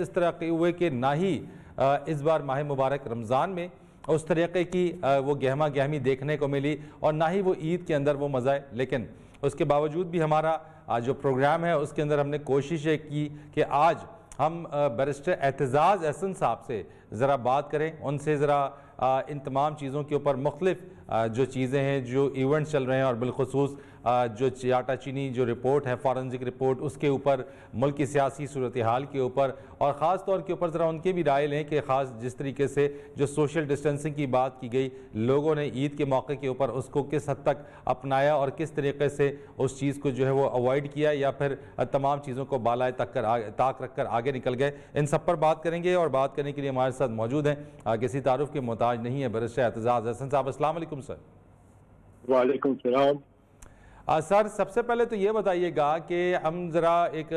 इस तरह के हुए कि ना ही इस बार माह मुबारक रमज़ान में उस तरीके की वो गहमा गहमी देखने को मिली और ना ही वो ईद के अंदर वो मज़ा है। लेकिन उसके बावजूद भी हमारा जो प्रोग्राम है उसके अंदर हमने कोशिश ये की कि आज हम बैरिस्टर एतजाज़ अहसन साहब से ज़रा बात करें, उनसे ज़रा इन तमाम चीज़ों के ऊपर मुख्तलिफ जो चीज़ें हैं, जो इवेंट्स चल रहे हैं और बिलखुसूस जो चाटा चीनी जो रिपोर्ट है, फॉरेंसिक रिपोर्ट, उसके ऊपर, मुल्क की सियासी सूरत हाल के ऊपर और ख़ास तौर के ऊपर ज़रा उनके भी राय लें कि ख़ास जिस तरीके से जो सोशल डिस्टेंसिंग की बात की गई, लोगों ने ईद के मौके के ऊपर उसको किस हद तक अपनाया और किस तरीके से उस चीज़ को जो है वो अवॉइड किया या फिर तमाम चीज़ों को बालाए ताक रख कर आगे निकल गए। इन सब पर बात करेंगे और बात करने के लिए हमारे साथ मौजूद हैं, किसी तारुफ के मोहताज नहीं है, बैरिस्टर एतजाज़ अहसन साहब। अस्सलाम वालेकुम सर। वालेकुम सलाम। सर, सबसे पहले तो ये बताइएगा कि हम ज़रा एक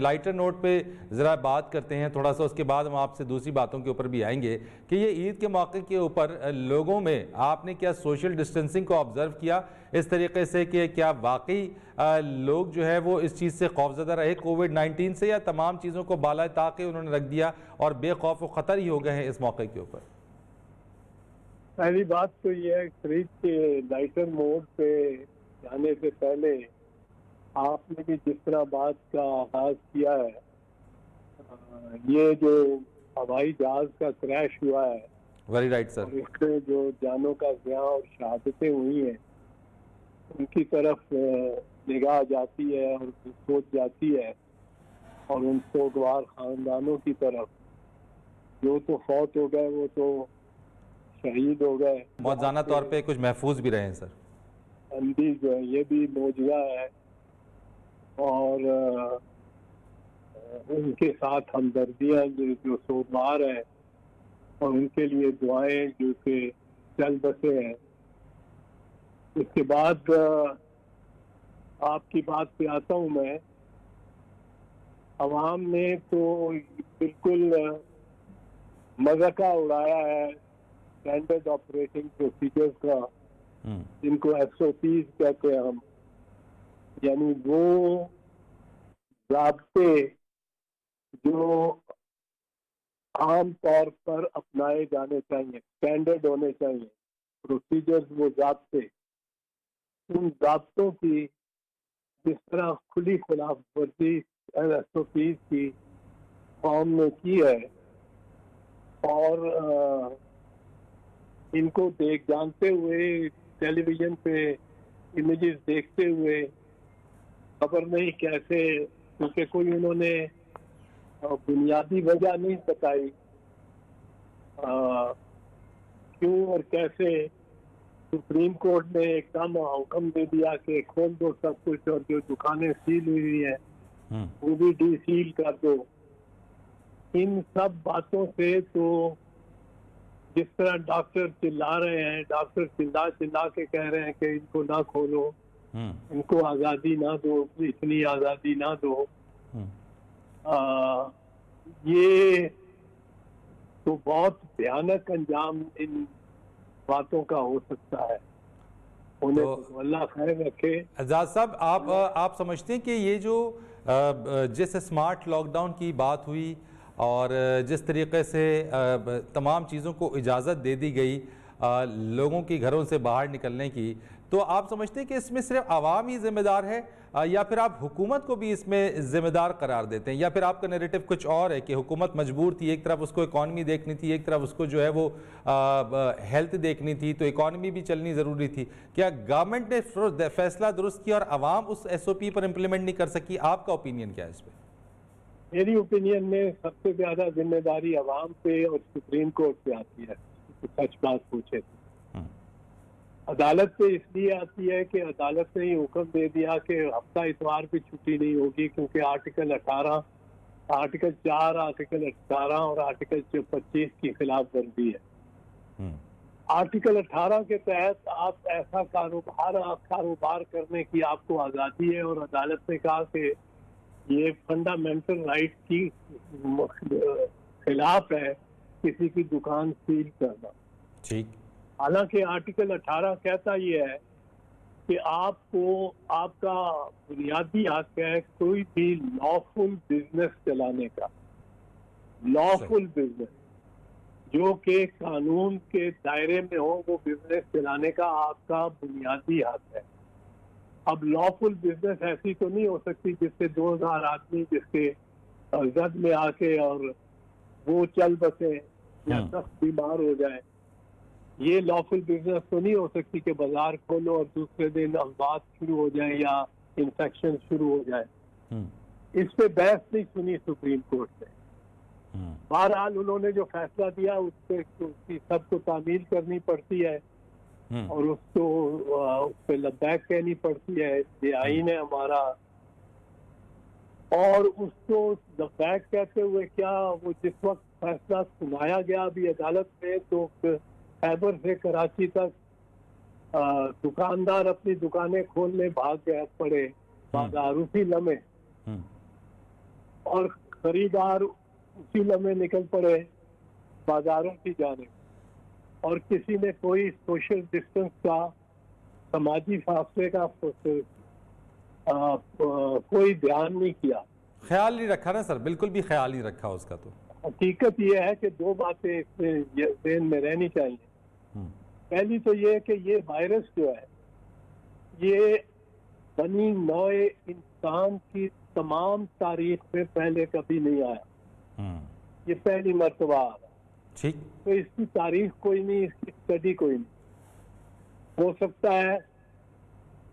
लाइटर नोट पे ज़रा बात करते हैं थोड़ा सा, उसके बाद हम आपसे दूसरी बातों के ऊपर भी आएंगे कि ये ईद के मौके के ऊपर लोगों में आपने क्या सोशल डिस्टेंसिंग को ऑब्ज़र्व किया इस तरीके से कि क्या वाकई लोग जो है वो इस चीज़ से खौफज़दा रहे कोविड-19 से, या तमाम चीज़ों को बाला ताक़े उन्होंने रख दिया और बेखौफ व ख़तर ही हो गए हैं इस मौके के ऊपर? पहली बात तो यह है, खरीद के लाइटर मोड पे जाने से पहले आपने भी जिस तरह बात का आगाज किया है, ये जो हवाई जहाज का क्रैश हुआ है, वेरी राइट सर, और इससे जो जानों का ज़िया और शहादतें हुई हैं उनकी तरफ निगाह जाती है और सोच जाती है, और उन सोगवार खानदानों की तरफ जो तो फौत हो गए वो तो शहीद हो गए, मौजाना तौर पे कुछ महफूज भी रहे हैं सर। अंधी जो है ये भी मौजूदा है, और उनके साथ हमदर्दियाँ जो सोगवार हैं और उनके लिए दुआएं जो कि चल बसे हैं। इसके बाद आपकी बात पे आता हूँ मैं। अवाम ने तो बिल्कुल मजाका उड़ाया है स्टैंडर्ड ऑपरेटिंग प्रोसीजर्स का, जिनको SOPs कहते हैं हम, यानी वो ज़ाब्ते जो आम तौर पर अपनाए जाने चाहिए, स्टैंडर्ड होने चाहिए प्रोसीजर्स, वो ज़ाब्ते, उन ज़ाब्तों की जिस तरह खुली खिलाफ वर्जी SOPs की कौम ने की है, और इनको जानते हुए, टेलीविजन पे इमेजेस देखते हुए, खबर नहीं कैसे, क्योंकि कोई उन्होंने बुनियादी वजह नहीं बताई क्यों और कैसे सुप्रीम कोर्ट ने एकदम हुक्म दे दिया कि खोल दो सब कुछ, और जो दुकानें सील हुई हैं वो भी डीसील कर दो। इन सब बातों से तो जिस तरह डॉक्टर चिल्ला रहे हैं, डॉक्टर चिल्ला चिल्ला के कह रहे हैं कि इनको ना खोलो, इनको आज़ादी ना दो, इतनी आज़ादी ना दो, ये तो बहुत भयानक अंजाम इन बातों का हो सकता है। तो अल्लाह खैर रखे। एजाज साहब, आप समझते हैं कि ये जो जिस स्मार्ट लॉकडाउन की बात हुई और जिस तरीके से तमाम चीज़ों को इजाज़त दे दी गई लोगों की घरों से बाहर निकलने की, तो आप समझते हैं कि इसमें सिर्फ आवाम ही जिम्मेदार है या फिर आप हुकूमत को भी इसमें जिम्मेदार करार देते हैं, या फिर आपका नैरेटिव कुछ और है कि हुकूमत मजबूर थी, एक तरफ उसको इकॉनमी देखनी थी, एक तरफ उसको जो है वो हेल्थ देखनी थी, तो इकॉनमी भी चलनी ज़रूरी थी। क्या गवर्नमेंट ने फैसला दुरुस्त किया और आवाम उस SOP पर इम्प्लीमेंट नहीं कर सकी? आपका ओपिनियन क्या है इस पर? मेरी ओपिनियन में सबसे ज्यादा जिम्मेदारी आवाम पे और सुप्रीम कोर्ट पे आती है, सच बात पूछे तो। अदालत पे इसलिए आती है कि अदालत ने ही हुक्म दे दिया कि हफ्ता इतवार भी छुट्टी नहीं होगी, क्योंकि आर्टिकल 18, आर्टिकल 4, आर्टिकल 18 और आर्टिकल 25 की खिलाफ वर्जी है। आर्टिकल 18 के तहत आप ऐसा कारोबार करने की आपको आज़ादी है, और अदालत ने कहा कि ये फंडामेंटल राइट की खिलाफ है किसी की दुकान सील करना। ठीक। हालांकि आर्टिकल 18 कहता ये है कि आपको, आपका बुनियादी हक है कोई भी लॉफुल बिजनेस चलाने का, लॉफुल बिजनेस जो कि कानून के दायरे में हो, वो बिजनेस चलाने का आपका बुनियादी हक है। अब लॉफुल बिजनेस ऐसी तो नहीं हो सकती जिससे 2000 आदमी जिसके जद में आके और वो चल बसे या 10 बीमार हो जाए। ये लॉफुल बिजनेस तो नहीं हो सकती कि बाजार खोलो और दूसरे दिन अमवात शुरू हो जाए या इंफेक्शन शुरू हो जाए। इस पे बहस नहीं सुनी सुप्रीम कोर्ट ने। बहरहाल उन्होंने जो फैसला दिया उससे उसकी सबको तामील करनी पड़ती है और उसको उस पर लब्बैक कहनी पड़ती है, ये आईन है हमारा। और उसको लब्बैक कहते हुए क्या, वो जिस वक्त फैसला सुनाया गया अभी अदालत में, तो खैबर से कराची तक दुकानदार अपनी दुकानें खोलने भाग गए पड़े बाजार उसी लम्हे, और खरीदार उसी लम्हे निकल पड़े बाजारों की जाने, और किसी ने कोई सोशल डिस्टेंस का, समाजी फासले का कोई ध्यान नहीं किया, ख्याल नहीं रखा ना सर, बिल्कुल भी ख्याल नहीं रखा उसका। तो हकीकत ये है कि दो बातें इसमें ज़हन में रहनी चाहिए। पहली तो ये कि ये वायरस जो है ये बनी नौए इंसान की तमाम तारीख में पहले कभी नहीं आया, ये पहली मर्तबा आ रहा। ठीक, तो इसकी तारीख कोई नहीं, इसकी स्टडी कोई नहीं। हो सकता है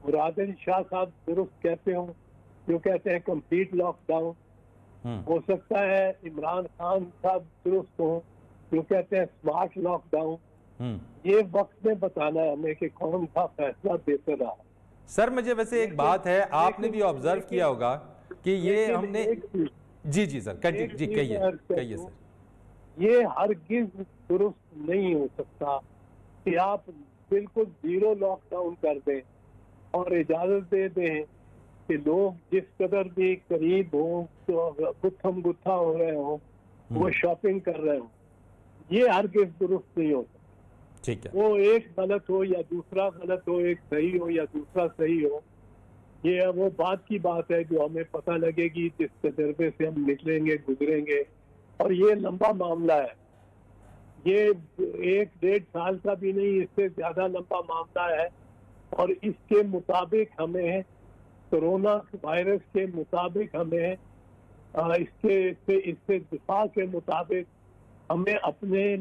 मुराद अली शाह साहब दुरुस्त कहते हो जो कहते हैं कंप्लीट लॉकडाउन, हो सकता है इमरान खान साहब दुरुस्त हो जो कहते हैं स्मार्ट लॉकडाउन। ये वक्त में बताना है हमें कि कौन सा फैसला बेहतर रहा। सर मुझे वैसे एक बात है, आपने भी ऑब्जर्व किया होगा कि ये हमने, जी जी सर, कहिए सर। ये हरगिज दुरुस्त नहीं हो सकता कि आप बिल्कुल जीरो लॉकडाउन कर दें और इजाजत दे दें कि लोग जिस कदर भी करीब हो तो गुत्थम गुत्था हो रहे हो, वो शॉपिंग कर रहे हो। ये हरगिज दुरुस्त नहीं हो सकता। ठीक है, वो एक गलत हो या दूसरा गलत हो, एक सही हो या दूसरा सही हो, ये वो बात की बात है जो हमें पता लगेगी जिस तजर्बे से हम निकलेंगे, गुजरेंगे। और ये लंबा मामला है, ये 1-1.5 साल का भी नहीं, इससे ज्यादा लंबा मामला है। और इसके मुताबिक हमें, कोरोना वायरस के मुताबिक हमें, इससे दिफा के मुताबिक हमें अपने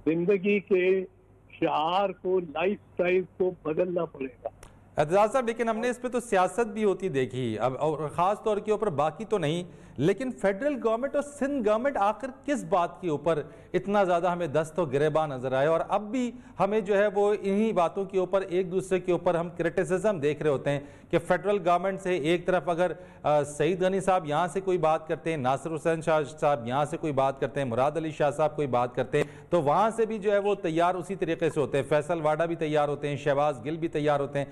जिंदगी के शिआर को, लाइफ स्टाइल को बदलना पड़ेगा। एतजाज साहब, लेकिन हमने इस पे तो सियासत भी होती देखी अब, और ख़ास तौर के ऊपर, बाकी तो नहीं, लेकिन फेडरल गवर्नमेंट और सिंध गवर्नमेंट आखिर किस बात के ऊपर इतना ज़्यादा हमें दस्त और गिरेबान नजर आए, और अब भी हमें जो है वो इन्हीं बातों के ऊपर, एक दूसरे के ऊपर हम क्रिटिसिज्म देख रहे होते हैं कि फेडरल गवर्नमेंट से एक तरफ अगर सईद गनी साहब यहाँ से कोई बात करते हैं, नासिर हुसैन शाह साहब यहाँ से कोई बात करते हैं, मुराद अली शाह साहब कोई बात करते हैं, तो वहाँ से भी जो है वो तैयार उसी तरीके से होते हैं, फैसल वाडा भी तैयार होते हैं, शहबाज गिल भी तैयार होते हैं,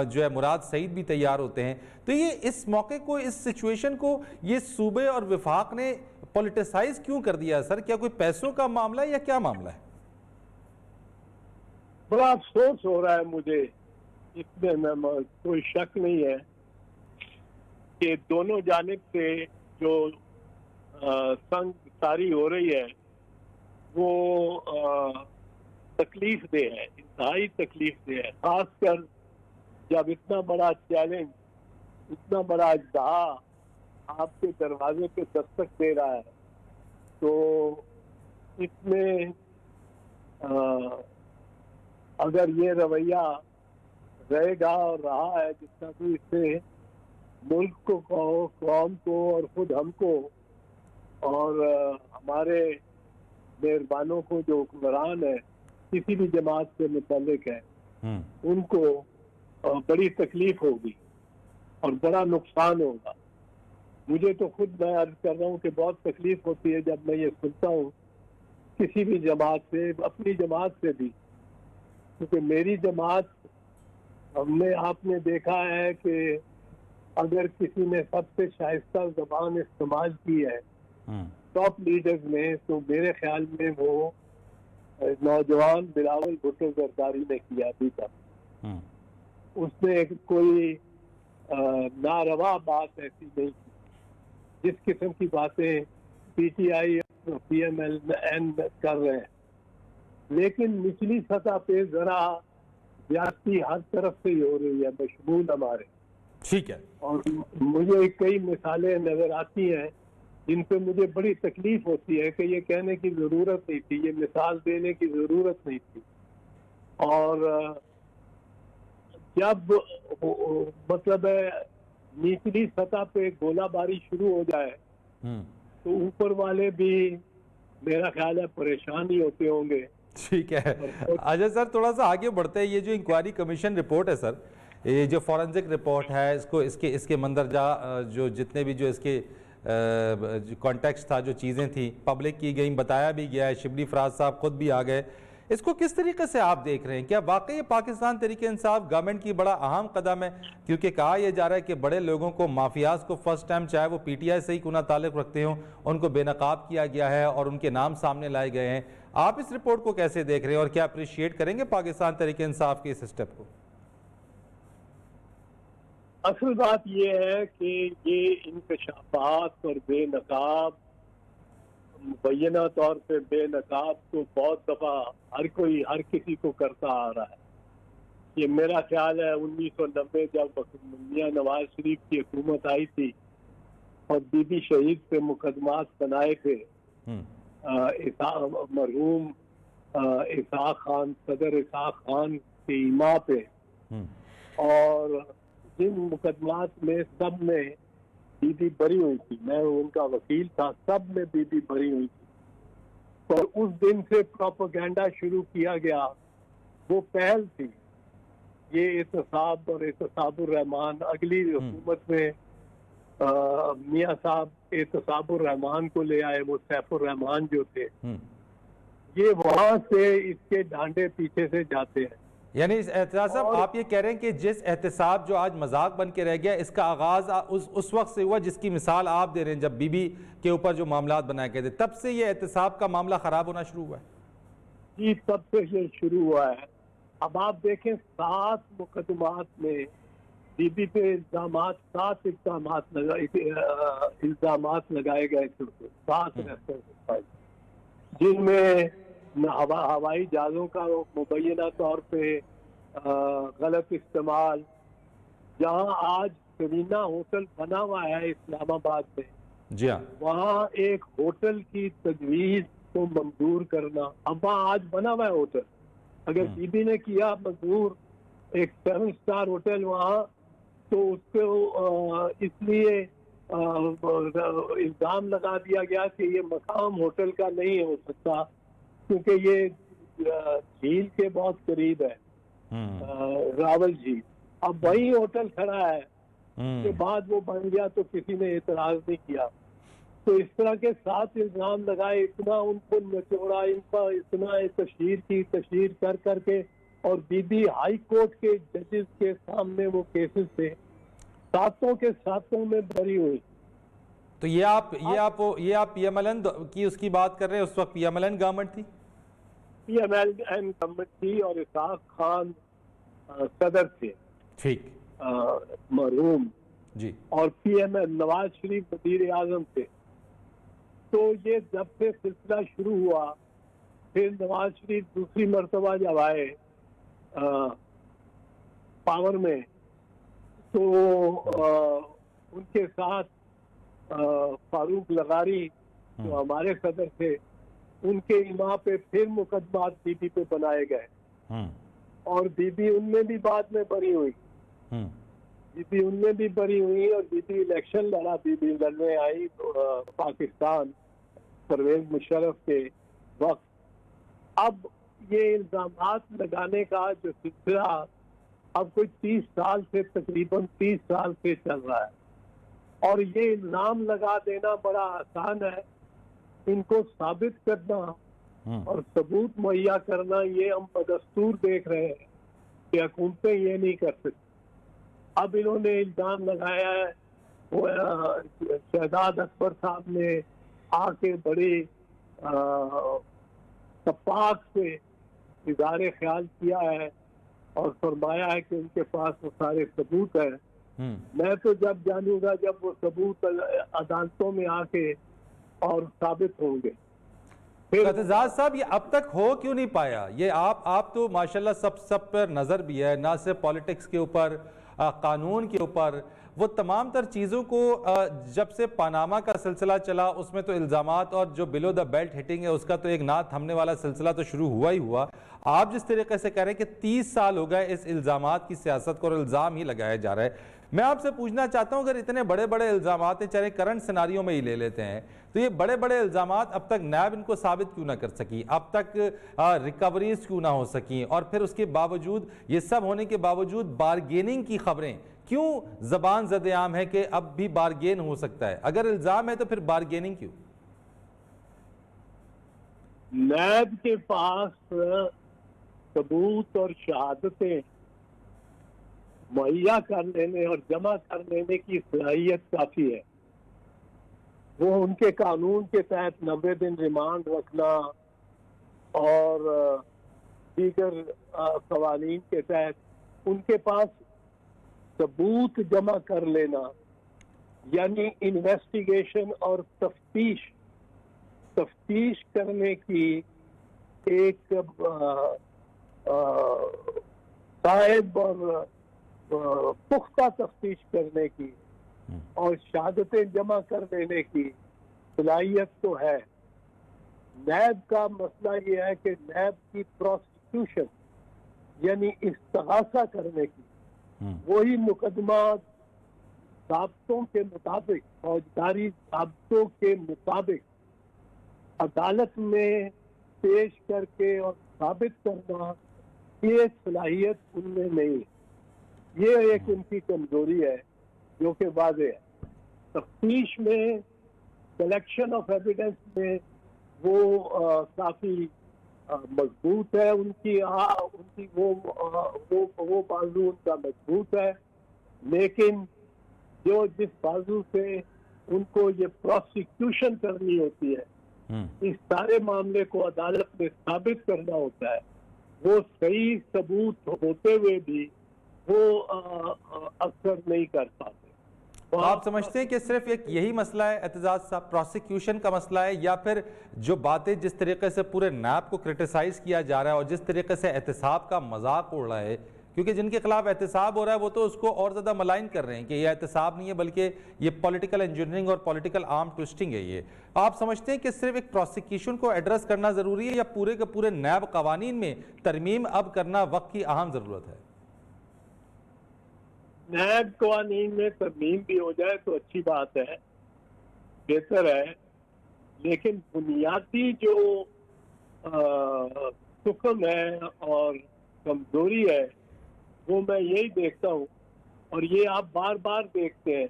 जो है मुराद सईद भी तैयार होते हैं। तो ये इस मौके को, इस सिचुएशन को ये सूबे और विफाक ने पॉलिटिसाइज क्यों कर दिया सर? क्या कोई पैसों का मामला है या क्या मामला है? बड़ा अफसोस हो रहा है मुझे, इसमें कोई शक नहीं है कि दोनों जानिब से जो संग सारी हो रही है वो तकलीफ दे है, इंतहाई तकलीफ दे है। खासकर जब इतना बड़ा चैलेंज, इतना बड़ा अजदहा आपके दरवाजे पे दस्तक दे रहा है, तो इसमें अगर ये रवैया रहेगा और रहा है जितना भी, इससे मुल्क को, कौम को और खुद हमको और हमारे मेहरबानों को, जो हुक्मरान है, किसी भी जमात से मुतल्लिक है, उनको बड़ी तकलीफ होगी और बड़ा नुकसान होगा। मुझे तो खुद, मैं अर्ज कर रहा हूँ कि बहुत तकलीफ होती है जब मैं ये सुनता हूँ किसी भी जमात से, अपनी जमात से भी, क्योंकि मेरी जमात, हमने, आपने देखा है कि अगर किसी ने सबसे शाइस्ता ज़बान इस्तेमाल की है टॉप लीडर्स में, तो मेरे ख्याल में वो नौजवान बिलावल भुट्टो जरदारी ने किया अभी तक। उसने कोई नारवा बात ऐसी नहीं की। जिस किस्म की बातें पीटीआई पीएमएल कर रहे हैं, लेकिन निचली सतह पे जरा ज्यादती हर तरफ से ही हो रही है, बशमूल हमारे। ठीक है। और मुझे कई मिसालें नजर आती हैं जिनपे मुझे बड़ी तकलीफ होती है कि ये कहने की जरूरत नहीं थी, ये मिसाल देने की जरूरत नहीं थी। और जब मतलब निचली सतह पे गोलाबारी शुरू हो जाए तो ऊपर वाले भी मेरा ख्याल है परेशान ही होते होंगे। ठीक है अजय सर, थोड़ा सा आगे बढ़ते हैं। ये जो इंक्वायरी कमीशन रिपोर्ट है सर, ये जो फॉरेंसिक रिपोर्ट है, इसको इसके मंदरजा जो जितने भी जो इसके कॉन्टेक्स्ट था, जो चीज़ें थी पब्लिक की गई, बताया भी गया है, शिबली फराज साहब खुद भी आ गए। इसको किस तरीके से आप देख रहे हैं? क्या वाकई पाकिस्तान तहरीक इंसाफ गवर्नमेंट की बड़ा अहम कदम है? क्योंकि कहा यह जा रहा है कि बड़े लोगों को, माफियाज को फर्स्ट टाइम, चाहे वो पीटीआई से ही क्यों ना ताल्लुक रखते हों, उनको बेनकाब किया गया है और उनके नाम सामने लाए गए हैं। आप इस रिपोर्ट को कैसे देख रहे हैं और क्या अप्रिशिएट करेंगे पाकिस्तान तहरीक इंसाफ के इस स्टेप को? असल बात यह है कि ये इंकशाफात और बेनकाब, मुबैना तौर पे बेनकाब तो बहुत दफा हर किसी को करता आ रहा है। ये मेरा ख्याल है 1990 जब मियां नवाज शरीफ की हुकूमत आई थी और बीबी शहीद पे मुकदमात बनाए थे, मरहूम इसाक खान, सदर इसाक खान की इमा पे, और जिन मुकदमात में सब में बीबी बरी हुई थी, मैं उनका वकील था, सब में बीबी बरी हुई थी। और उस दिन से प्रोपेगेंडा शुरू किया गया, वो पहल थी। ये एहतसाब और एहतसाबुर रहमान, अगली हुकूमत में मियां साहब एहतसाबुर रहमान को ले आए, वो सैफुर रहमान जो थे, ये वहां से इसके डांडे पीछे से जाते हैं। यानी एहतसाब साहब, आप ये कह रहे हैं कि जिस एहतसाब जो आज मजाक बन के रह गया, इसका आगाज उस वक्त से हुआ जिसकी मिसाल आप दे रहे हैं, जब बीबी के ऊपर जो मामला बनाए गए थे, तब से ये एहतसाब का मामला खराब होना शुरू हुआ है? जी, तब से ये शुरू हुआ है। अब आप देखें 7 मुकदमात में बीबी पे सात इल्जामात लगाए गए थे, 7 जिनमें हवाई जहाजों का मुबैना तौर पे गलत इस्तेमाल, जहां आज सरीना होटल बना हुआ है इस्लामाबाद में, जी हाँ, वहाँ एक होटल की तजवीज को मंजूर करना। अब वहाँ आज बना हुआ है होटल, अगर बीबी ने किया मंजूर एक 7 स्टार होटल वहाँ, तो उसको इसलिए इल्जाम लगा दिया गया कि ये मकाम होटल का नहीं हो सकता क्योंकि ये झील के बहुत करीब है, रावल झील। अब वही होटल खड़ा है, के बाद वो बन गया तो किसी ने एतराज नहीं किया। तो इस तरह के 7 इल्जाम लगाए, इतना उनको निचोड़ा, इनका इतना तशहीर कर करके, और बीबी हाई कोर्ट के जजेस के सामने वो केसेस थे, 7 के 7 में बरी हुई। तो ये आप पीएमएलएन की उसकी बात कर रहे हैं? उस वक्त पीएमएलएन गवर्नमेंट थी? पीएमएलएन गवर्नमेंट थी और इसाक खान सदर थे, ठीक, मरहूम जी, और पीएमएल नवाज शरीफ वजीर आजम थे। तो ये जब से सिलसिला शुरू हुआ, फिर नवाज शरीफ दूसरी मर्तबा जब आए पावर में, तो उनके साथ फारूक लगारी जो हमारे सदर थे, उनके इमा पे फिर मुकदमात बीबी पे बनाए गए, और बीबी उनमें भी बाद में बरी हुई, बीबी उनमें भी बरी हुई, और बीबी इलेक्शन लड़ा, बीबी लड़ने आई पाकिस्तान परवेज मुशर्रफ के वक्त। अब ये इल्जामात लगाने का जो सिलसिला अब कोई 30 साल से, तकरीबन 30 साल से चल रहा है, और ये इल्जाम लगा देना बड़ा आसान है, इनको साबित करना और सबूत मुहैया करना ये हम बदस्तूर देख रहे हैं कि हुकूमतें ये नहीं कर सकती। अब इन्होंने इल्जाम लगाया है, शहजाद अकबर साहब ने आके बड़े तपाक से इज़हार ख्याल किया है और फरमाया है कि उनके पास वो सारे सबूत हैं। मैं तो जब जानूंगा जब वो सबूत अदालतों में आके और साबित होंगे। तो एतजाज साहब, ये अब तक हो क्यों नहीं पाया? ये आप तो माशाल्लाह सब पर नज़र भी है, ना सिर्फ पॉलिटिक्स के ऊपर, कानून के ऊपर, वो तमाम तर चीज़ों को जब से पानामा का सिलसिला चला उसमें तो इल्ज़ामात और जो बिलो द बेल्ट हिटिंग है उसका तो एक ना थमने वाला सिलसिला तो शुरू हुआ ही हुआ। आप जिस तरीके से कह रहे हैं कि 30 साल हो गए इस इल्ज़ामात की सियासत को और इल्ज़ाम ही लगाया जा रहा है, मैं आपसे पूछना चाहता हूं, अगर इतने बड़े बड़े इल्ज़ामात हैं, चाहे करंट सिनारियों में ही ले लेते हैं, तो ये बड़े बड़े इल्ज़ामात अब तक नैब इनको साबित क्यों ना कर सकी, अब तक रिकवरीज क्यों ना हो सकी, और फिर उसके बावजूद, ये सब होने के बावजूद बारगेनिंग की खबरें क्यों जबान ज़द-ए-आम है कि अब भी बारगेन हो सकता है? अगर इल्ज़ाम है तो फिर बारगेनिंग क्यों? नैब के पास सबूत और शहादतें मुहैया कर लेने और जमा कर लेने की सलाहियत काफी है। वो उनके कानून के तहत 90 दिन रिमांड रखना और दीगर कवानीन के तहत उनके पास सबूत जमा कर लेना, यानी इन्वेस्टिगेशन और तफ्तीश करने की एक साहिब और पुख्ता तफ्तीश करने की और शहादतें जमा कर लेने की सलाहियत तो है। नैब का मसला ये है कि नैब की प्रोसिक्यूशन यानी इस्तिगासा करने की, वही मुकदमा ज़ाब्तों के मुताबिक, फौजदारी ज़ाब्तों के मुताबिक अदालत में पेश करके और साबित करना, ये सलाहियत उनमें नहीं है। ये एक उनकी कमजोरी है जो कि वाज़ेह है। तफ्तीश में, कलेक्शन ऑफ एविडेंस में वो काफी मजबूत है, उनकी वो बाजू उनका मजबूत है, लेकिन जिस बाजू से उनको ये प्रोसिक्यूशन करनी होती है, इस सारे मामले को अदालत में साबित करना होता है, वो सही सबूत होते हुए भी वो अक्सर नहीं कर पाते। तो आप समझते हैं कि सिर्फ एक यही मसला है एतजाज साहब, प्रोसिक्यूशन का मसला है, या फिर जो बातें जिस तरीके से पूरे नैब को क्रिटिसाइज किया जा रहा है और जिस तरीके से एहतसाब का मजाक उड़ रहा है, क्योंकि जिनके खिलाफ एहतसाब हो रहा है वो तो उसको और ज़्यादा मलाइन कर रहे हैं कि ये एहतसाब नहीं है बल्कि ये पॉलिटिकल इंजीनियरिंग और पॉलिटिकल आर्म ट्विस्टिंग है। ये आप समझते हैं कि सिर्फ एक प्रोसिक्यूशन को एड्रेस करना ज़रूरी है, या पूरे के पूरे नैब कवानीन में तरमीम अब करना वक्त की अहम ज़रूरत है? नैब कवानीन में तरमीम भी हो जाए तो अच्छी बात है, बेहतर है, लेकिन बुनियादी जो सुकम है और कमजोरी है वो मैं यही देखता हूँ, और ये आप बार बार देखते हैं,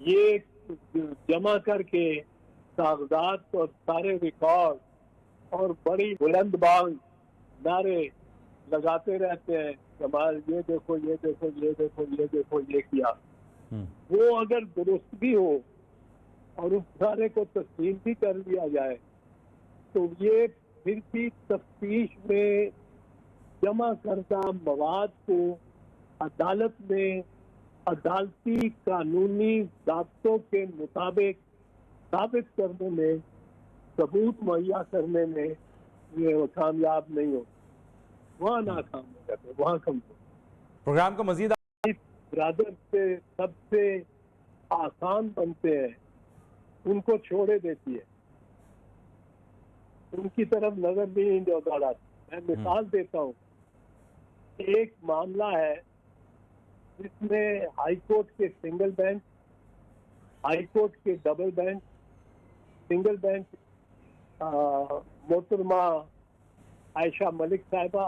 ये जमा करके कागजात और सारे रिकॉर्ड और बड़ी बुलंदबांग नारे लगाते रहते हैं, कमाल ये देखो ये देखो ये देखो ये देखो ये किया। वो अगर दुरुस्त भी हो और उस सारे को तस्लीम भी कर लिया जाए तो ये फिर भी तफ्तीश में जमा करदा मवाद को अदालत में अदालती कानूनी ज़ाब्तों के मुताबिक साबित करने में, सबूत मुहैया करने में ये कामयाब नहीं हो, वहाँ नाकाम हो जाते, वहाँ कमजोर। प्रोग्राम को मजीद ब्रदर से सबसे आसान बनते हैं, उनको छोड़े देती है, उनकी तरफ नजर नहीं दौड़ाती। मैं मिसाल देता हूँ, एक मामला है जिसमें हाई कोर्ट के सिंगल बेंच, हाई कोर्ट के डबल बेंच, सिंगल बेंच मोहतरमा आयशा मलिक साहिबा,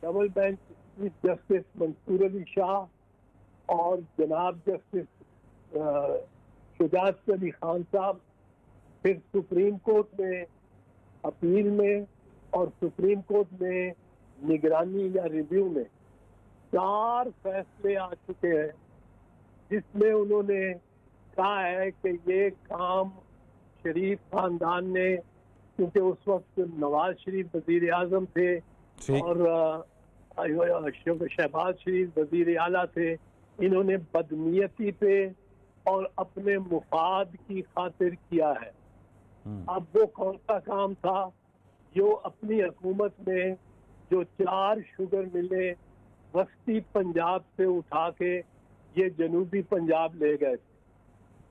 double bench chief justice Mansoor Ali Shah और जनाब जस्टिस शुजात अली खान साहब, फिर सुप्रीम कोर्ट में अपील में और सुप्रीम कोर्ट में निगरानी या रिव्यू में 4 फैसले आ चुके हैं जिसमें उन्होंने कहा है कि ये काम शरीफ खानदान ने, क्योंकि उस वक्त नवाज शरीफ वजीर आजम थे और शहबाज शरीफ वजीर आला थे, इन्होंने बदनीयती पे और अपने मुफाद की खातिर किया है। अब वो कौन सा काम था जो अपनी हुकूमत में जो 4 शुगर मिलें वस्ती पंजाब से उठा के ये जनूबी पंजाब ले गए थे।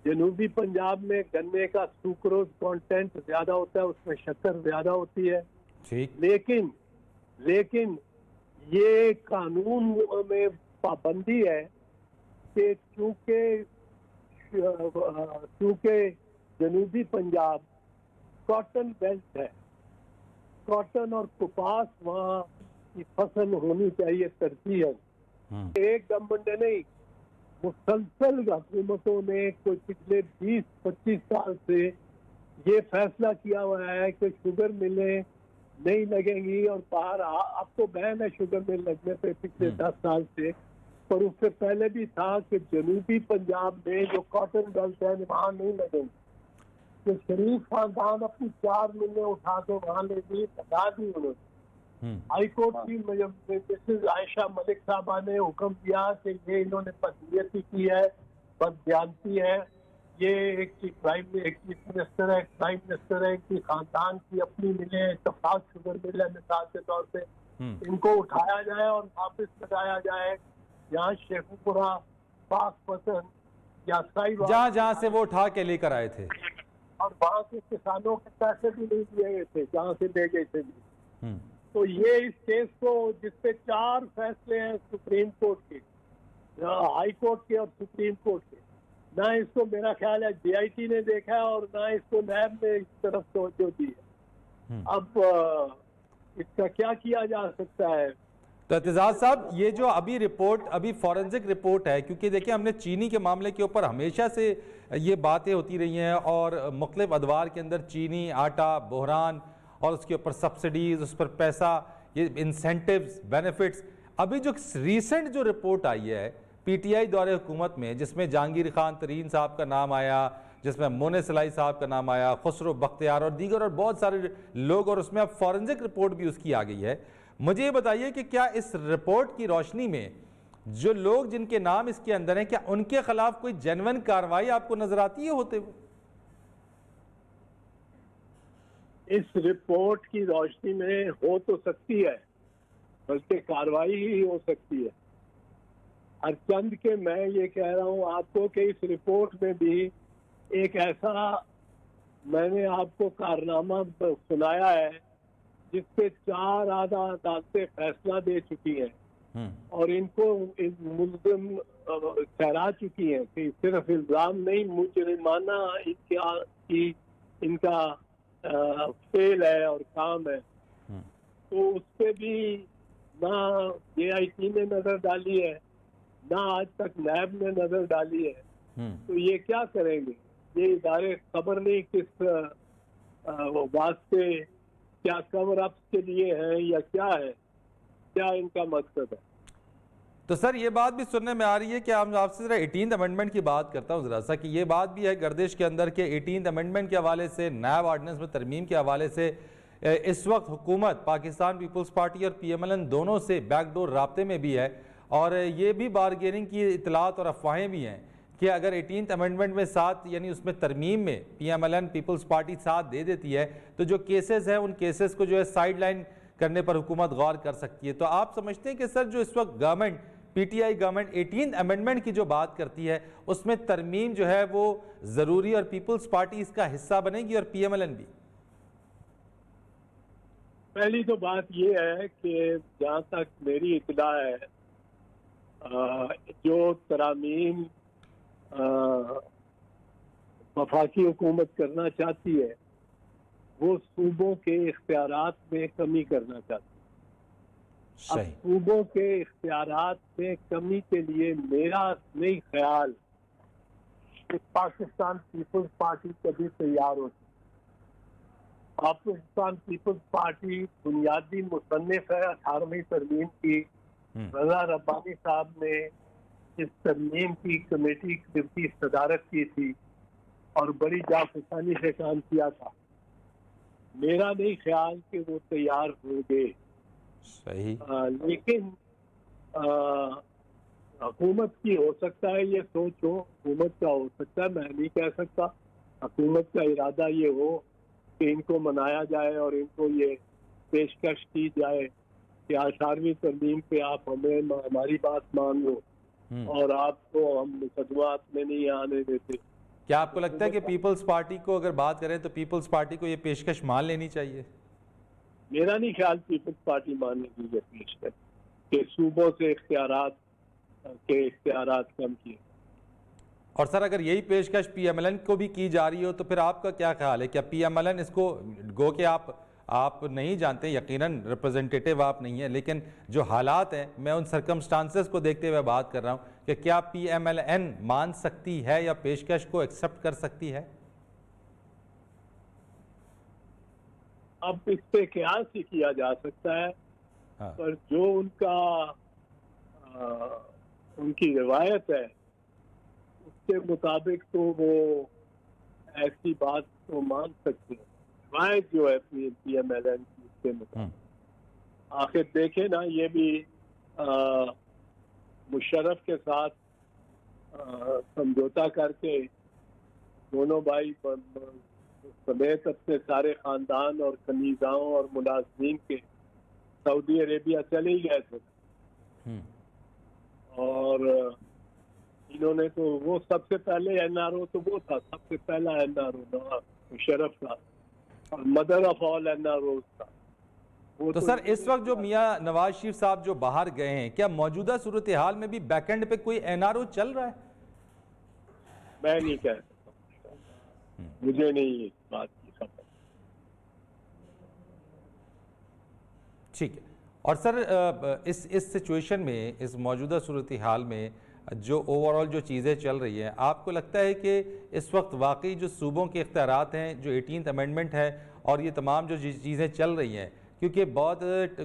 जनूबी पंजाब में गन्ने का सुक्रोज कंटेंट ज्यादा होता है, उसमें शक्कर ज्यादा होती है। ठीक। लेकिन ये कानून में पाबंदी है कि चूंकि जनूबी पंजाब कॉटन बेल्ट है, कॉटन और कपास वहाँ की फसल होनी चाहिए तरजीहन। एक गवर्नमेंट ने नहीं, मुसलसल हुकूमतों ने कोई पिछले 20-25 साल से ये फैसला किया हुआ है कि शुगर मिलें नहीं लगेंगी, और बाहर अब तो बैन है शुगर मिल लगने पे पिछले 10 साल से, पर उससे पहले भी था कि जनूबी पंजाब में जो कॉटन बेल्ट है वहाँ नहीं लगेंगी। तो शरीफ खानदान अपनी 4 मिलें उठा के वहाँ ले दी, लगा दी उन्होंने। हाई कोर्ट की मिसेज आयशा मलिक साहबा ने हुक्म दिया कि ये इन्होंने बदनीयती की है, बदज्ञानती है, ये एक चीफ मिनिस्टर है, प्राइम मिनिस्टर है, इनकी खानदान की अपनी मिले इत्तेफाक शुगर मिल है मिसाल के तौर पे, इनको उठाया जाए और वापस लगाया जाए यहाँ शेखुपुरा, पाकपतन या साहिवाल, जहाँ से वो उठा के लेकर आए थे, और वहाँ के किसानों के पैसे भी नहीं दिए गए थे जहाँ से ले गए थे। तो ये इस केस को, जिसपे 4 फैसले हैं सुप्रीम कोर्ट के, हाई कोर्ट के और सुप्रीम कोर्ट के, ना इसको मेरा ख्याल है DIT ने देखा है और ना इसको नैब ने इस तरफ तवज्जो दी है। अब इसका क्या किया जा सकता है? तो एतजाज साहब, ये जो अभी रिपोर्ट, अभी फॉरेंसिक रिपोर्ट है, क्योंकि देखिए हमने चीनी के मामले के ऊपर हमेशा से ये बातें होती रही हैं और मुख्तलिफ अदवार के अंदर चीनी, आटा, बहरान और उसके ऊपर सब्सिडीज, उस पर पैसा, ये इंसेंटिव्स, बेनिफिट्स। अभी जो रिसेंट जो रिपोर्ट आई है PTI दौरे हुकूमत में, जिसमें जहांगीर खान तरीन साहब का नाम आया, जिसमें मोने सलाई साहब का नाम आया, खुसरो बख्तियार और दीगर और बहुत सारे लोग, और उसमें अब फॉरेंसिक रिपोर्ट भी उसकी आ गई है। मुझे ये बताइए कि क्या इस रिपोर्ट की रोशनी में जो लोग जिनके नाम इसके अंदर हैं, क्या उनके खिलाफ कोई जेन्युइन कार्रवाई आपको नजर आती है होते हुए? इस रिपोर्ट की रोशनी में हो तो सकती है, बल्कि कार्रवाई ही हो सकती है। हरचंद के मैं ये कह रहा हूँ आपको कि इस रिपोर्ट में भी एक ऐसा मैंने आपको कारनामा सुनाया है जिसपे 4 आधा अदालतें फैसला दे चुकी हैं और इनको मुल्ज़िम ठहरा चुकी हैं कि सिर्फ इल्जाम नहीं, मुजरिमाना इनका फेल है और काम है। तो उस पर भी ना DIT ने नजर डाली है, ना आज तक नैब ने नजर डाली है। तो ये क्या करेंगे? ये इदारे खबर नहीं किस वास्ते, क्या कवर अप के लिए है या क्या है, क्या इनका मकसद है? तो सर ये बात भी सुनने में आ रही है कि हम आपसे जरा 18th अमेंडमेंट की बात करता हूँ जरा सा, कि ये बात भी है गर्दिश के अंदर के 18th अमेंडमेंट के हवाले से, नैब ऑर्डिनेंस में तरमीम के हवाले से इस वक्त हुकूमत पाकिस्तान पीपल्स पार्टी और PMLN दोनों से बैकडोर राब्ते में भी है, और ये भी बारगेनिंग की इतलात और अफवाहें भी हैं कि अगर 18th अमेंडमेंट में साथ, यानी उसमें तरमीम में PMLN पीपल्स पार्टी साथ दे देती है, तो जो केसेस हैं उन केसेस को जो है साइड लाइन करने पर हुकूमत गौर कर सकती है। तो आप समझते हैं कि सर जो इस वक्त government, PTI government 18th amendment की जो बात करती है उसमें तरमीम जो है वो ज़रूरी, और पीपल्स पार्टी इसका हिस्सा बनेगी और PMLN भी? पहली तो बात ये है कि जहाँ तक मेरी इत्तला है, जो तरामीम वफाकी हुकूमत करना चाहती है वो सूबों के इख्तियारात में कमी करना चाहती है। अब सूबों के इख्तियारात में कमी के लिए मेरा नहीं ख्याल कि पाकिस्तान पीपल्स पार्टी कभी तैयार होती। पाकिस्तान पीपल्स पार्टी बुनियादी मुसन्निफ है 18वीं तरमीम की। रजा रब्बानी साहब ने इस तरमीम की कमेटी की सदारत की थी और बड़ी जाफसानी से काम किया था। मेरा नहीं ख्याल कि वो तैयार होंगे। सही। लेकिन हुकूमत की हो सकता है ये सोच हो, हुकूमत का हो सकता है, मैं नहीं कह सकता। हुकूमत का इरादा ये हो कि इनको मनाया जाए और इनको ये पेशकश की जाए कि 18वीं तरमीम पे आप हमें हमारी बात मान लो और आपको हम मुकदमात में नहीं आने देते। क्या आपको लगता है कि पीपल्स पार्टी को, अगर बात करें तो पीपल्स पार्टी को ये पेशकश मान लेनी चाहिए? मेरा नहीं ख्याल पीपल्स पार्टी मानेगी ये पेशकश कि सूबों से इख्तियारात कम किए। और सर, अगर यही पेशकश पीएमएलएन को भी की जा रही हो तो फिर आपका क्या ख्याल है? क्या पीएमएलएन इसको, गो के आप नहीं जानते, यकीनन रिप्रेजेंटेटिव आप नहीं है, लेकिन जो हालात हैं, मैं उन सर्कमस्टांसेस को देखते हुए बात कर रहा हूं कि क्या पीएमएलएन मान सकती है या पेशकश को एक्सेप्ट कर सकती है? अब इस पे कयास ही किया जा सकता है। हाँ। पर जो उनकी रिवायत है उसके मुताबिक तो वो ऐसी बात तो मान सकते हैं। रिवायत जो है पीएमएलएन की उसके मुताबिक, आखिर देखे ना, ये भी मुशर्रफ के साथ समझौता करके दोनों भाई समेत अपने सारे खानदान और कनीजाओं और मुलाजमीन के सऊदी अरेबिया चले ही गए थे। और इन्होंने तो वो सबसे पहले एनआरओ तो वो था, सबसे पहला एनआरओ मुशर्रफ था और मदर ऑफ ऑल एनआरओ था। तो सर, इस वक्त जो मियां नवाज शरीफ साहब जो बाहर गए हैं, क्या मौजूदा सूरत हाल में भी बैकएंड पे कोई एनआरओ चल रहा है? मैं नहीं कह सकता, मुझे नहीं इस बात की खबर। ठीक है। और सर, इस सिचुएशन में, इस मौजूदा सूरत हाल में जो ओवरऑल जो चीज़ें चल रही हैं, आपको लगता है कि इस वक्त वाकई जो सूबों के इख्तियारात हैं, जो 18th अमेंडमेंट है और ये तमाम जो चीज़ें चल रही हैं, क्योंकि बहुत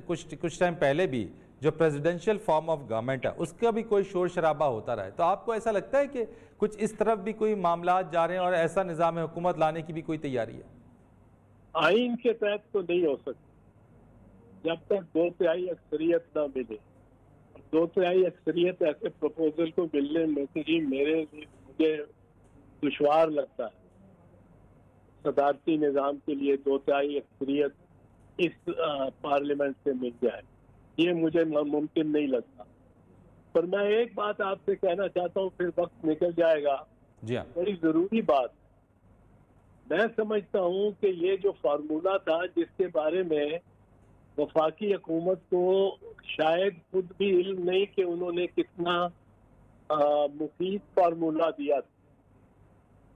कुछ टाइम पहले भी जो प्रेसिडेंशियल फॉर्म ऑफ गवर्नमेंट है उसका भी कोई शोर शराबा होता रहा है, तो आपको ऐसा लगता है कि कुछ इस तरफ भी कोई मामला जा रहे हैं और ऐसा निज़ाम हुकूमत लाने की भी कोई तैयारी है? आइन के तहत तो नहीं हो सकती जब तक 2/3 अक्सरियत ना मिले। 2/3 अक्सरियत ऐसे प्रपोजल को मिलने में मुझे दुश्वार लगता है। सदारती निज़ाम के लिए 2/3 अक्सरियत इस पार्लियामेंट से मिल जाए, ये मुझे मुमकिन नहीं लगता। पर मैं एक बात आपसे कहना चाहता हूँ, फिर वक्त निकल जाएगा। जी हाँ। बड़ी जरूरी बात, मैं समझता हूँ कि ये जो फार्मूला था जिसके बारे में वफाकी हुकूमत को शायद खुद भी इल्म नहीं कि उन्होंने कितना मुफीद फार्मूला दिया था,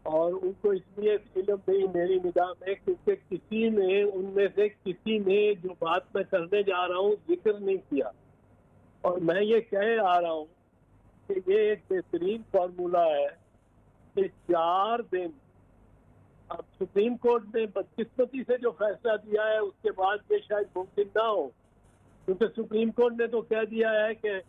और उनको इसलिए इल्म नहीं मेरी निगाह में क्योंकि किसी ने, उनमें से किसी ने जो बात मैं करने जा रहा हूँ जिक्र नहीं किया। और मैं ये कह आ रहा हूँ कि ये एक बेहतरीन फार्मूला है कि 4 दिन, अब सुप्रीम कोर्ट ने बदकिस्मती से जो फैसला दिया है उसके बाद ये शायद मुमकिन ना हो, क्योंकि सुप्रीम कोर्ट ने तो कह दिया है कि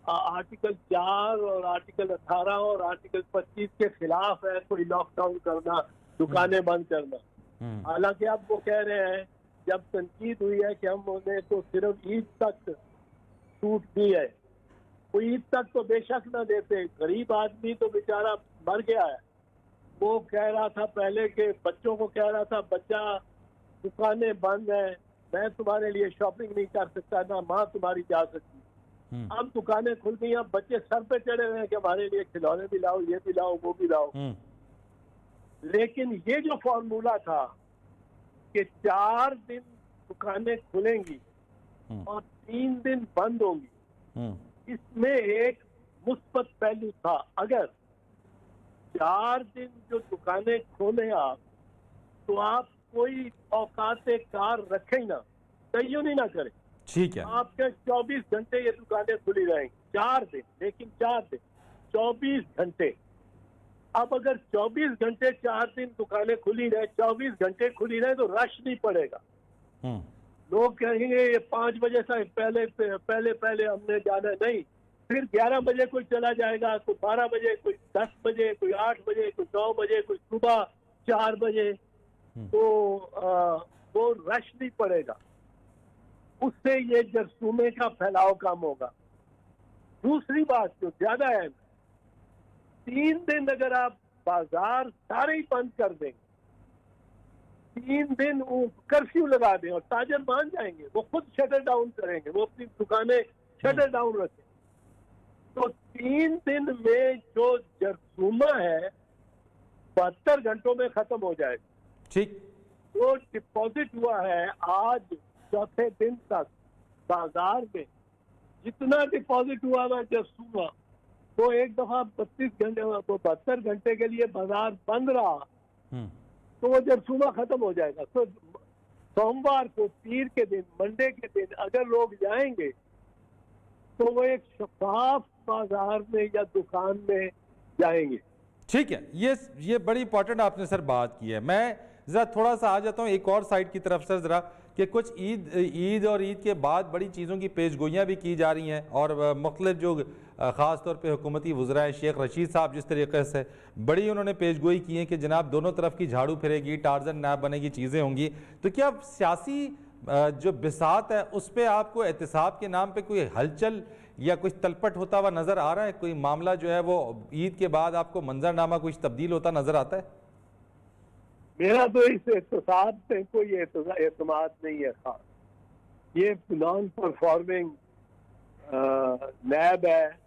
आर्टिकल 4 और आर्टिकल 18 और आर्टिकल 25 के खिलाफ है कोई लॉकडाउन करना, दुकानें बंद करना। हालांकि अब वो कह रहे हैं, जब तनकीद हुई है कि हमने तो सिर्फ ईद तक छूट दी है, वो ईद तक तो बेशक ना देते, गरीब आदमी तो बेचारा मर गया है। वो कह रहा था पहले के बच्चों को कह रहा था, बच्चा दुकानें बंद है, मैं तुम्हारे लिए शॉपिंग नहीं कर सकता, ना माँ तुम्हारी जा सकती। अब दुकानें खुल गई, अब बच्चे सर पे चढ़े हुए हैं कि हमारे लिए खिलौने भी लाओ, ये भी लाओ, वो भी लाओ। लेकिन ये जो फॉर्मूला था कि 4 दिन दुकानें खुलेंगी और 3 दिन बंद होंगी, इसमें एक मुस्बत पहलू था। अगर 4 दिन जो दुकानें खोले आप, तो आप कोई औकात कार रखें ना, तय्युन ही ना करें, ठीक है, आपके 24 घंटे ये दुकानें खुली रहेंगी। 4 दिन, लेकिन 4 दिन 24 घंटे। अब अगर 24 घंटे 4 दिन दुकानें खुली रहे, 24 घंटे खुली रहे, तो रश नहीं पड़ेगा। लोग कहेंगे ये 5 बजे से पहले हमने जाना नहीं, फिर 11 बजे कोई चला जाएगा, कोई 12 बजे, कोई 10 बजे, कोई 8 बजे, कोई 9 बजे, कोई सुबह 4 बजे, तो वो रश नहीं पड़ेगा। उससे ये जरसूमे का फैलाव कम होगा। दूसरी बात जो ज्यादा है, 3 दिन अगर आप बाजार सारे ही बंद कर देंगे, 3 दिन वो कर्फ्यू लगा दें और ताजर मान जाएंगे, वो खुद शटर डाउन करेंगे, वो अपनी दुकानें शटर डाउन रखें, तो 3 दिन में जो जरसूमा है 72 घंटों में खत्म हो जाएगा। ठीक। जो डिपॉजिट हुआ है आज चौथे दिन तक बाजार में, जितना डिपॉजिट हुआ है जरसूमा, वो एक दफा 72 घंटे के लिए बाजार बंद रहा तो वो जरसूमा खत्म हो जाएगा। तो सोमवार को, पीर के दिन, मंडे के दिन अगर लोग जाएंगे तो वो एक शफाफ बाजार में या दुकान में जाएंगे। ठीक है, ये बड़ी इंपॉर्टेंट आपने सर बात की है। मैं ज़रा थोड़ा सा आ जाता हूँ एक और साइड की तरफ सर, ज़रा कि कुछ ईद और ईद के बाद बड़ी चीज़ों की पेशगोइयाँ भी की जा रही हैं और मुख्तलिफ जो ख़ास तौर पे हुकूमती वज़रा हैं, शेख रशीद साहब जिस तरीके से बड़ी उन्होंने पेशगोई की है कि जनाब दोनों तरफ की झाड़ू फिरेगी, टार्जन नैब बनेगी, चीज़ें होंगी, तो क्या सियासी जो बिसात है उस पर आपको एहतिसाब के नाम पर कोई हलचल या कुछ तलपट होता हुआ नज़र आ रहा है? कोई मामला जो है वो ईद के बाद आपको मंजरनामा कुछ तब्दील होता नज़र आता है? मेरा तो इस एहतसाब पे कोई एतमाद नहीं है खास। ये नॉन परफॉर्मिंग नैब है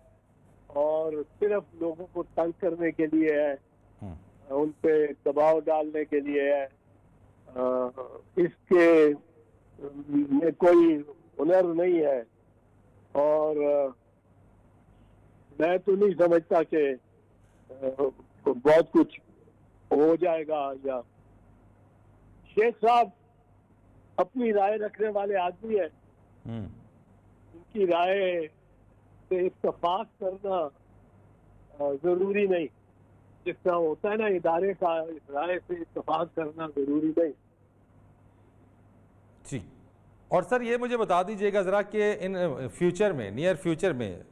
और सिर्फ लोगों को तंग करने के लिए है, उन पे दबाव डालने के लिए है। इसके में कोई हुनर नहीं है और मैं तो नहीं समझता कि बहुत कुछ हो जाएगा। या शेख साहब अपनी राय रखने वाले आदमी है, उनकी राय से इत्तेफाक करना जरूरी नहीं, जिस तरह होता है ना इदारे का, इस राय से इत्तेफाक करना जरूरी नहीं। जी, और सर ये मुझे बता दीजिएगा ज़रा कि इन फ्यूचर में, नियर फ्यूचर में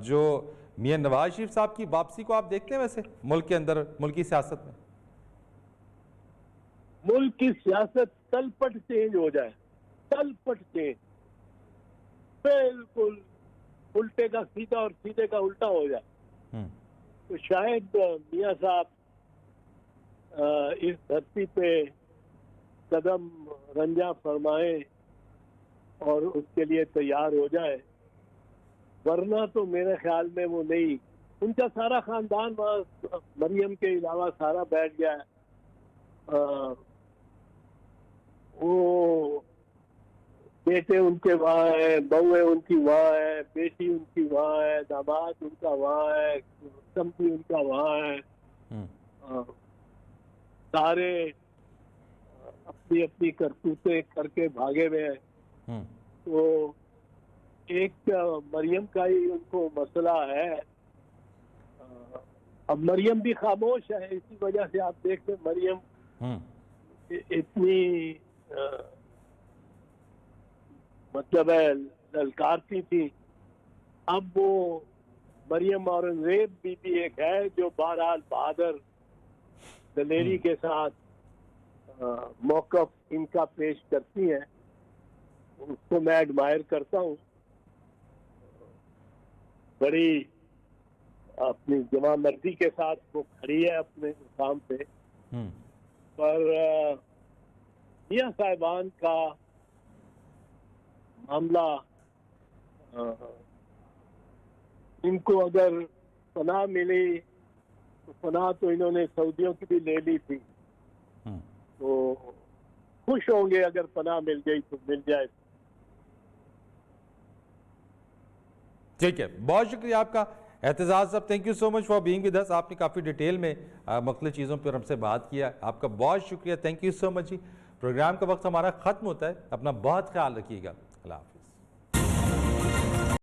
जो मियां नवाज शरीफ साहब की वापसी को आप देखते हैं वैसे मुल्क के अंदर, मुल्क की सियासत में? मुल्क की सियासत तलपट चेंज हो जाए, तलपट चेंज, बिल्कुल उल्टे का सीधा और सीधे का उल्टा हो जाए, तो शायद मियां साहब इस धरती पे कदम रंजा फरमाए और उसके लिए तैयार हो जाए, वरना तो मेरे ख्याल में वो नहीं। उनका सारा खानदान वहाँ, मरियम के अलावा सारा बैठ गया है। वो बेटे उनके वहाँ है, बहुएं उनकी वहाँ है, बेटी उनकी वहाँ है, दामाद उनका वहाँ है, समझी उनका वहाँ है। सारे अपनी अपनी करतूतें करके भागे हुए हैं। तो एक मरियम का ही उनको मसला है। अब मरियम भी खामोश है, इसी वजह से आप देखते मरियम इतनी मतलब है ललकारती थी। अब वो मरियम औरंगजेब भी एक है जो बहरहाल बहादुर दलेरी के साथ मौक़िफ़ इनका पेश करती हैं, उसको मैं एडमायर करता हूँ। बड़ी अपनी जवामर्दी के साथ वो खड़ी है अपने मुकाम पे। पर मियां साहिबान का मामला, इनको अगर पनाह मिली तो पनाह तो इन्होंने सऊदियों की भी ले ली थी, तो खुश होंगे अगर पनाह मिल गई तो मिल जाए। ठीक है, बहुत शुक्रिया आपका एतजाज साहब, thank you so much for being with us. आपने काफ़ी डिटेल में मुख्तलिफ चीज़ों पर हमसे बात किया, आपका बहुत शुक्रिया, थैंक यू सो मच जी। प्रोग्राम का वक्त हमारा ख़त्म होता है, अपना बहुत ख्याल रखिएगा, अल्लाह हाफ़िज़।